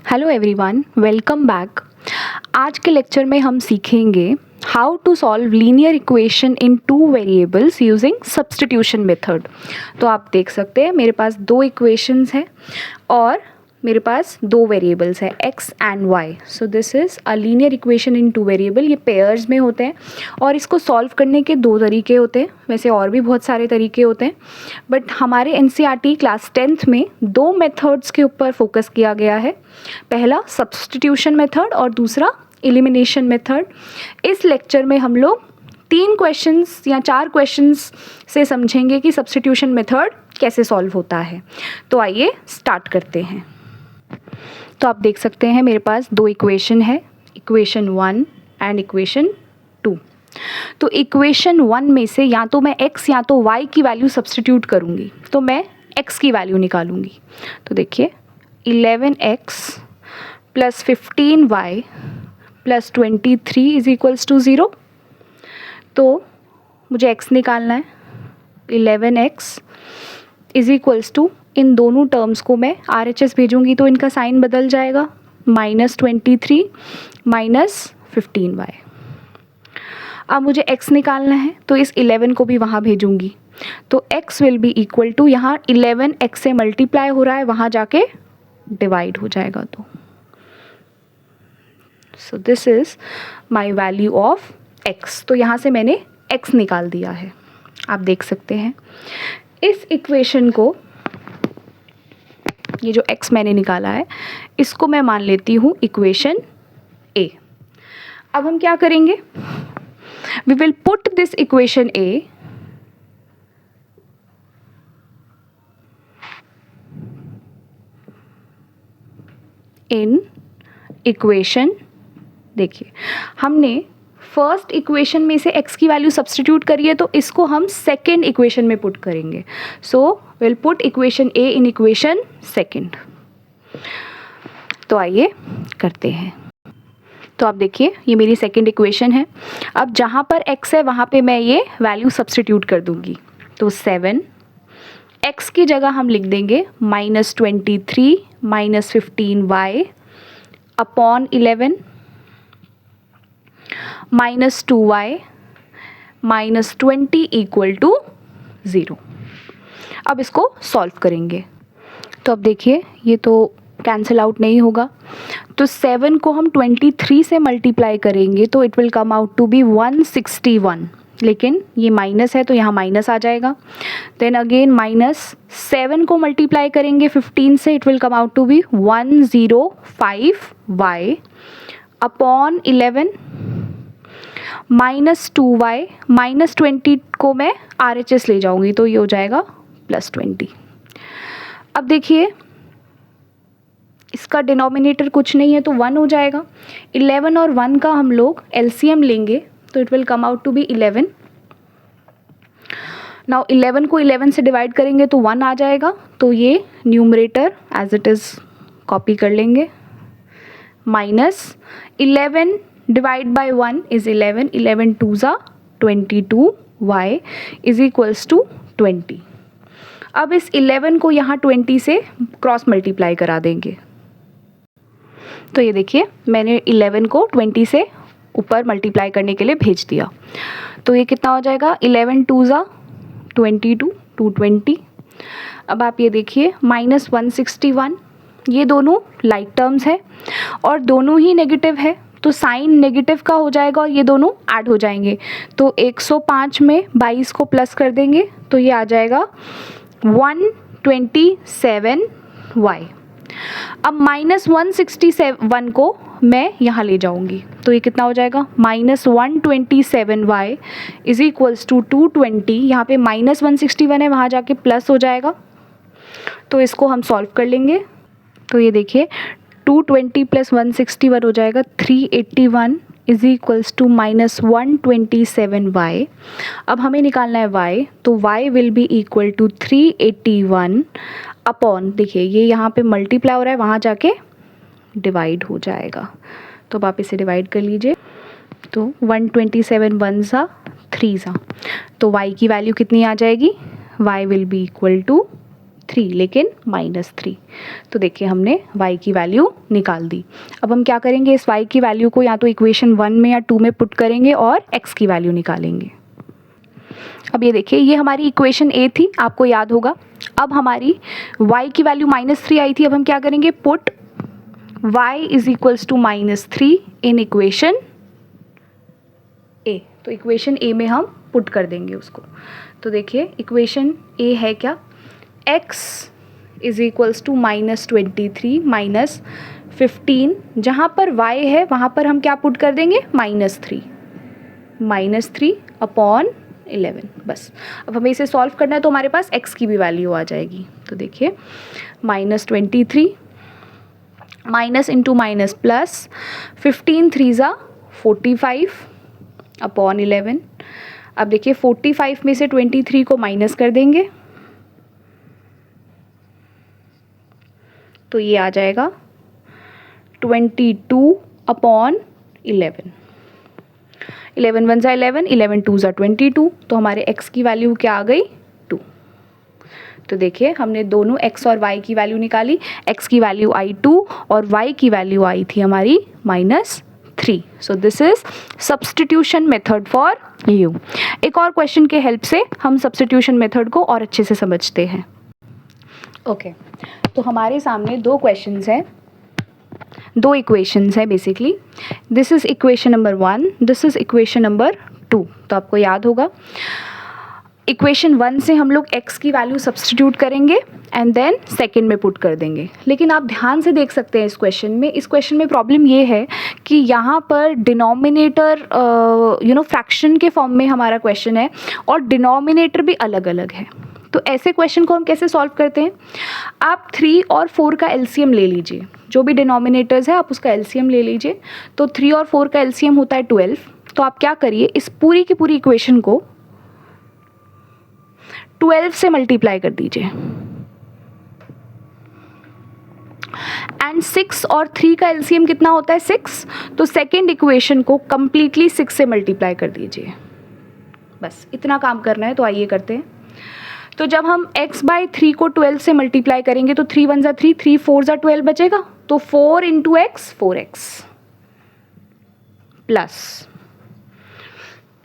Hello everyone, welcome back. आज के lecture में हम सीखेंगे how to solve linear equation in two variables using substitution method. तो आप देख सकते हैं मेरे पास दो इक्वेशंस हैं और मेरे पास दो वेरिएबल्स हैं x and y। So this is a linear equation in two variable. ये पेयर्स में होते हैं और इसको सॉल्व करने के दो तरीके होते हैं, वैसे और भी बहुत सारे तरीके होते हैं, बट हमारे एनसीईआरटी क्लास 10th में दो मेथड्स के ऊपर फोकस किया गया है। पहला सब्स्टिट्यूशन मेथड और दूसरा एलिमिनेशन मेथड। इस लेक्चर में हम लोग 3 क्वेश्चंस या 4 क्वेश्चंस से समझेंगे कि सब्स्टिट्यूशन मेथड कैसे सॉल्व होता है। तो आइए स्टार्ट करते हैं। तो आप देख सकते हैं मेरे पास दो इक्वेशन है, इक्वेशन 1 एंड इक्वेशन 2। तो इक्वेशन 1 में से या तो मैं x या तो y की वैल्यू सब्स्टिट्यूट करूँगी, तो मैं x की वैल्यू निकालूंगी। तो देखिए 11x plus 15y plus 23 is equals to 0। तो मुझे x निकालना है। 11x इज इक्वल्स टू, इन दोनों टर्म्स को मैं RHS भेजूंगी तो इनका साइन बदल जाएगा, -23 माइनस 15y। अब मुझे x निकालना है तो इस 11 को भी वहाँ भेजूंगी, तो x will be equal to, यहाँ 11 x से मल्टीप्लाई हो रहा है, वहाँ जाके डिवाइड हो जाएगा। तो so this is my value of x। तो यहाँ से मैंने x निकाल दिया है। आप देख सकते हैं इस इक्वेशन को, ये जो x मैंने निकाला है इसको मैं मान लेती हूँ इक्वेशन A। अब हम क्या करेंगे, we will put this equation A in equation. देखिए हमने फर्स्ट इक्वेशन में से x की वैल्यू सब्स्टिट्यूट करी है, तो इसको हम सेकेंड इक्वेशन में पुट करेंगे। So will put equation A in equation second. तो आइए करते हैं। तो आप देखिए ये मेरी सेकेंड इक्वेशन है। अब जहाँ पर x है वहाँ पे मैं ये वैल्यू सब्स्टिट्यूट कर दूँगी। तो 7 x की जगह हम लिख देंगे -23 minus 15y upon 11 minus 2y minus 20 equal to 0। अब इसको सॉल्व करेंगे। तो अब देखिए ये तो कैंसिल आउट नहीं होगा, तो 7 को हम 23 से मल्टीप्लाई करेंगे तो it will come out to be 161, लेकिन ये माइनस है तो यहाँ माइनस आ जाएगा। देन अगेन -7 को मल्टीप्लाई करेंगे 15 से, it will come out to be 105y upon 11 -2y -20 को मैं RHS ले जाऊंगी तो ये हो जाएगा +20। अब देखिए इसका डिनोमिनेटर कुछ नहीं है तो 1 हो जाएगा। 11 और 1 का हम लोग LCM लेंगे तो it will come out to be 11। Now 11 को 11 से डिवाइड करेंगे तो 1 आ जाएगा, तो ये numerator as it is copy कर लेंगे। माइनस 11 डिवाइड बाय 1 इज़ 11, 11 2 ज़ा 22, y इज़ इक्वल्स टू 20। अब इस 11 को यहाँ 20 से क्रॉस मल्टीप्लाई करा देंगे। तो ये देखिए मैंने 11 को 20 से ऊपर मल्टीप्लाई करने के लिए भेज दिया, तो ये कितना हो जाएगा, 11 2 ज़ा 22, 220। अब आप ये देखिए -161, ये दोनों लाइक टर्म्स है और दोनों ही नेगेटिव है, तो साइन नेगेटिव का हो जाएगा और ये दोनों ऐड हो जाएंगे। तो 105 में 22 को प्लस कर देंगे तो ये आ जाएगा 127y। अब -161 को मैं यहाँ ले जाऊँगी तो ये कितना हो जाएगा, -127y इज़ इक्वल्स टू 220। यहाँ पे -161 है, वहाँ जाके प्लस हो जाएगा, तो इसको हम सॉल्व कर लेंगे। तो ये देखिए 220 प्लस 161 हो जाएगा 381 इज इक्वल्स टू -127y। अब हमें निकालना है y, तो y will be equal to 381 upon, देखिए ये यहाँ पे मल्टीप्लाई हो रहा है, वहाँ जाके डिवाइड हो जाएगा। तो आप इसे डिवाइड कर लीजिए, तो 127 1 सा 3 सा, तो y की वैल्यू कितनी आ जाएगी, y will be equal to 3 लेकिन -3। तो देखिए हमने y की वैल्यू निकाल दी। अब हम क्या करेंगे, इस y की वैल्यू को या तो इक्वेशन 1 में या 2 में पुट करेंगे और x की वैल्यू निकालेंगे। अब ये देखिए, ये हमारी इक्वेशन A थी, आपको याद होगा। अब हमारी y की वैल्यू -3 आई थी। अब हम क्या करेंगे, put y is equals to -3 in equation A। तो इक्वेशन A में हम पुट कर देंगे उसको। तो देखिए इक्वेशन A है क्या, x इज इक्वल्स टू -23 -15, जहाँ पर y है वहाँ पर हम क्या पुट कर देंगे, -3 अपॉन 11। बस अब हमें इसे सॉल्व करना है तो हमारे पास x की भी वैल्यू आ जाएगी। तो देखिए -23 माइनस इंटू माइनस प्लस 15 3 ज़ा 45 अपॉन 11। अब देखिए 45 में से 23 को माइनस कर देंगे तो ये आ जाएगा 22 अपॉन 11। 11 1 ज़ा 11, 11 2 ज़ा 22। तो हमारे x की वैल्यू क्या आ गई, 2। तो देखिए हमने दोनों x और y की वैल्यू निकाली। x की वैल्यू आई 2 और y की वैल्यू आई थी हमारी -3। So this is substitution method for you. एक और क्वेश्चन के हेल्प से हम सब्स्टिट्यूशन मेथड को और अच्छे से समझते हैं। ओके तो हमारे सामने दो क्वेश्चंस हैं, दो इक्वेशंस है basically. This is equation number 1, this is equation number 2। तो आपको याद होगा इक्वेशन 1 से हम लोग x की वैल्यू सब्स्टिट्यूट करेंगे एंड देन सेकंड में पुट कर देंगे। लेकिन आप ध्यान से देख सकते हैं इस क्वेश्चन में प्रॉब्लम ये है कि यहाँ पर डिनोमिनेटर फ्रैक्शन के फॉर्म में हमारा क्वेश्चन है और डिनोमिनेटर भी अलग अलग है। तो ऐसे क्वेश्चन को हम कैसे सॉल्व करते हैं, आप 3 और 4 का एलसीएम ले लीजिए, जो भी डिनोमिनेटर्स है आप उसका एलसीएम ले लीजिए। तो 3 और 4 का एलसीएम होता है 12। तो आप क्या करिए, इस पूरी की पूरी इक्वेशन को 12 से मल्टीप्लाई कर दीजिए एंड 6 और 3 का एलसीएम कितना होता है, 6। तो सेकेंड इक्वेशन को कंप्लीटली 6 से मल्टीप्लाई कर दीजिए। बस इतना काम करना है। तो आइए करते हैं। तो जब हम x बाई 3 को 12 से मल्टीप्लाई करेंगे तो 3 1 ज़ा 3, 3 4 ज़ा 12 बचेगा। तो 4 इंटू एक्स 4x प्लस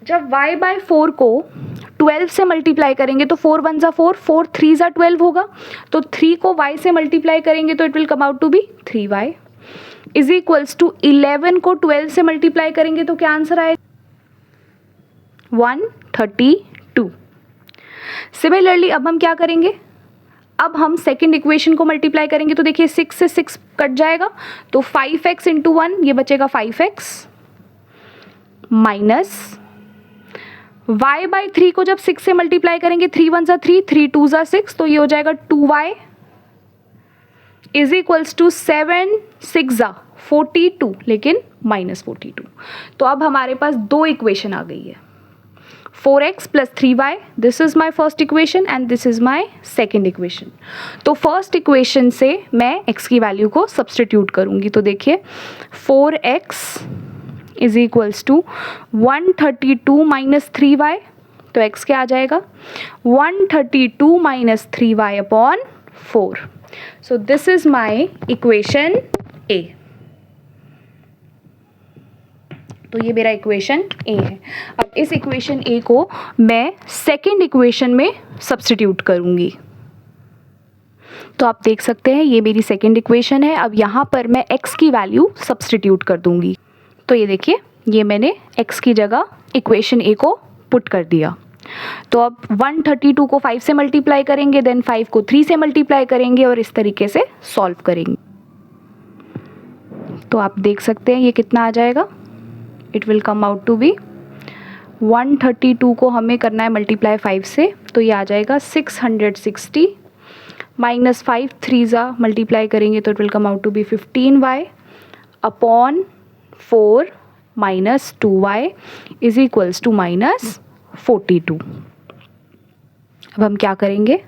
जब y बाई 4 को 12 से मल्टीप्लाई करेंगे तो 4 1 ज़ा 4, 4 3 ज़ा 12 होगा। तो 3 को y से मल्टीप्लाई करेंगे तो it will come out to be 3y is equals to 11 को 12 से मल्टीप्लाई करेंगे तो क्या आंसर आएगा, 132। सिमिलरली अब हम क्या करेंगे, अब हम सेकेंड इक्वेशन को मल्टीप्लाई करेंगे। तो देखिए 6 से 6 कट जाएगा तो 5x इंटू 1 ये बचेगा 5x माइनस y बाई 3 को जब 6 से मल्टीप्लाई करेंगे 3 1 ज़ा 3, 3 2 ज़ा 6, तो ये हो जाएगा 2y इज इक्वल्स टू 7 6 ज़ा 42 लेकिन -42। तो अब हमारे पास दो इक्वेशन आ गई है, 4x plus 3y। This is my first equation and this is my second equation. तो फर्स्ट इक्वेशन से मैं x की वैल्यू को सब्सटीट्यूट करूंगी। तो देखिए 4x is equals to 132 minus 3y। तो x क्या आ जाएगा, 132 minus 3y upon 4। So this is my equation A। तो ये मेरा इक्वेशन A है। अब इस इक्वेशन A को मैं सेकेंड इक्वेशन में सब्स्टिट्यूट करूंगी। तो आप देख सकते हैं ये मेरी सेकेंड इक्वेशन है। अब यहाँ पर मैं x की वैल्यू सब्स्टिट्यूट कर दूंगी। तो ये देखिए ये मैंने x की जगह इक्वेशन A को पुट कर दिया। तो अब 132 को 5 से मल्टीप्लाई करेंगे, देन 5 को 3 से मल्टीप्लाई करेंगे और इस तरीके से सॉल्व करेंगे। तो आप देख सकते हैं ये कितना आ जाएगा, it will come out to be 132 को हमें करना है मल्टीप्लाई 5 से, तो ये आ जाएगा 660 माइनस 5 3 ज़ा मल्टीप्लाई करेंगे तो it will come out to be 15y upon 4 minus 2y is equals to minus 42। अब हम क्या करेंगे,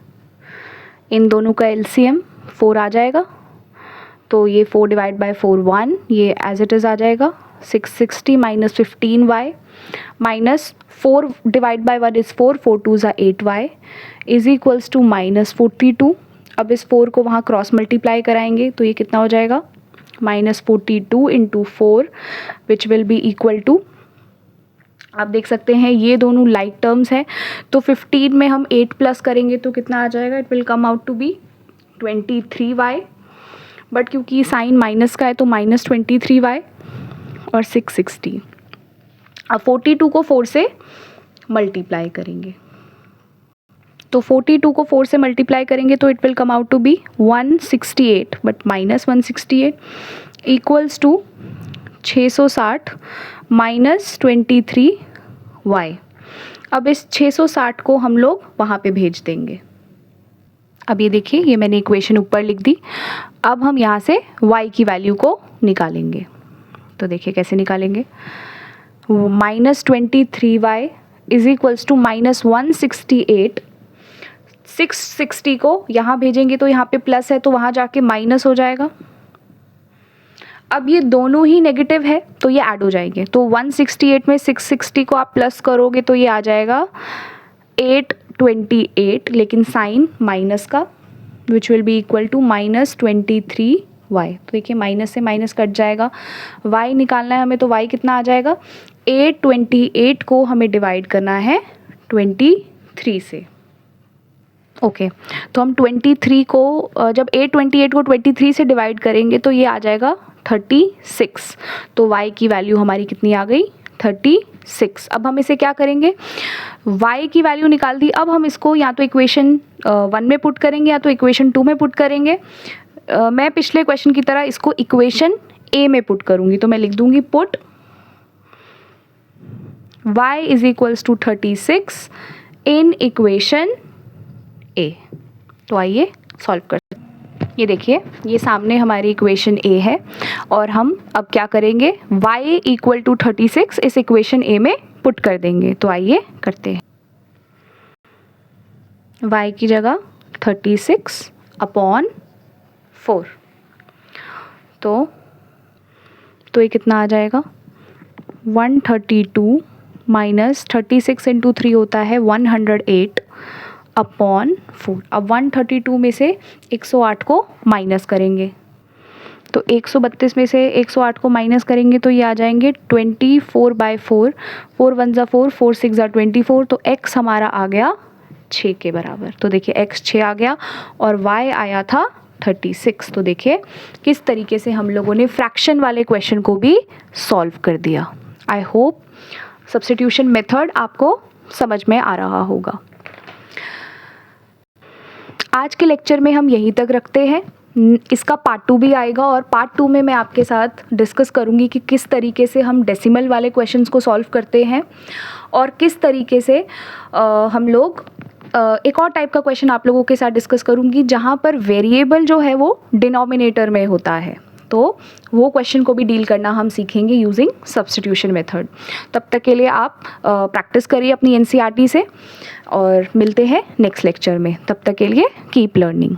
इन दोनों का एलसीएम 4 आ जाएगा। तो ये 4 डिवाइड बाई 4 1, ये एज इट इज़ आ जाएगा 660 minus 15y minus 4 divide by 1 is 4, 4 2 ज़ा 8y is equals to minus 42 अब इस 4 को वहाँ क्रॉस मल्टीप्लाई कराएंगे तो ये कितना हो जाएगा, -42 into 4 which will be equal to, आप देख सकते हैं ये दोनों लाइक टर्म्स हैं, तो 15 में हम 8 प्लस करेंगे तो कितना आ जाएगा, it will come out to be 23y, but क्योंकि साइन माइनस का है तो -23y और 660। अब 42 को 4 से मल्टीप्लाई करेंगे, तो 42 को 4 से मल्टीप्लाई करेंगे तो it will come out to be 168, but -168 equals to 660 -23y। अब इस 660 को हम लोग वहाँ पे भेज देंगे। अब ये देखिए, ये मैंने इक्वेशन ऊपर लिख दी। अब हम यहाँ से y की वैल्यू को निकालेंगे, तो देखिए कैसे निकालेंगे, -23y इज इक्वल्स टू -168, 660 को यहाँ भेजेंगे तो यहाँ पे प्लस है तो वहाँ जाके माइनस हो जाएगा। अब ये दोनों ही नेगेटिव है तो ये ऐड हो जाएंगे, तो 168 में 660 को आप प्लस करोगे तो ये आ जाएगा 828, लेकिन साइन माइनस का, which will be equal to -23y। तो देखिए माइनस से माइनस कट जाएगा, y निकालना है हमें तो y कितना आ जाएगा, 828 को हमें डिवाइड करना है 23 से। ओके तो हम 23 को जब 828 को 23 से डिवाइड करेंगे तो ये आ जाएगा 36, तो y की वैल्यू हमारी कितनी आ गई, 36। अब हम इसे क्या करेंगे, y की वैल्यू निकाल दी, अब हम इसको या तो इक्वेशन 1 में पुट करेंगे या तो इक्वेशन 2 में पुट करेंगे। मैं पिछले क्वेश्चन की तरह इसको इक्वेशन a में पुट करूँगी, तो मैं लिख दूँगी put y is equals to 36 in equation a। तो आइए सॉल्व करते हैं। ये देखिए, ये सामने हमारी इक्वेशन a है और हम अब क्या करेंगे, y इक्वल टू 36 इस इक्वेशन a में पुट कर देंगे। तो आइए करते हैं, y की जगह 36 अपॉन 4, तो ये कितना आ जाएगा, 132 माइनस 36 इंटू 3 होता है 108 अपॉन 4। अब 132 में से 108 को माइनस करेंगे, तो 132 में से 108 को माइनस करेंगे तो ये आ जाएंगे 24/4, 4 1 ज़ा 4, 4 6 ज़ा 24, तो x हमारा आ गया 6 के बराबर। तो देखिए x 6 आ गया और y आया था 36। तो देखिए किस तरीके से हम लोगों ने फ्रैक्शन वाले क्वेश्चन को भी सॉल्व कर दिया। आई होप सब्स्टिट्यूशन मेथड आपको समझ में आ रहा होगा। आज के लेक्चर में हम यहीं तक रखते हैं, इसका पार्ट 2 भी आएगा और पार्ट 2 में मैं आपके साथ डिस्कस करूंगी कि किस तरीके से हम डेसिमल वाले क्वेश्चंस को सॉल्व करते हैं और किस तरीके से हम लोग एक और टाइप का क्वेश्चन आप लोगों के साथ डिस्कस करूंगी जहां पर वेरिएबल जो है वो डिनोमिनेटर में होता है, तो वो क्वेश्चन को भी डील करना हम सीखेंगे यूजिंग सब्स्टिट्यूशन मेथड। तब तक के लिए आप प्रैक्टिस करिए अपनी एनसीईआरटी से और मिलते हैं नेक्स्ट लेक्चर में। तब तक के लिए कीप लर्निंग।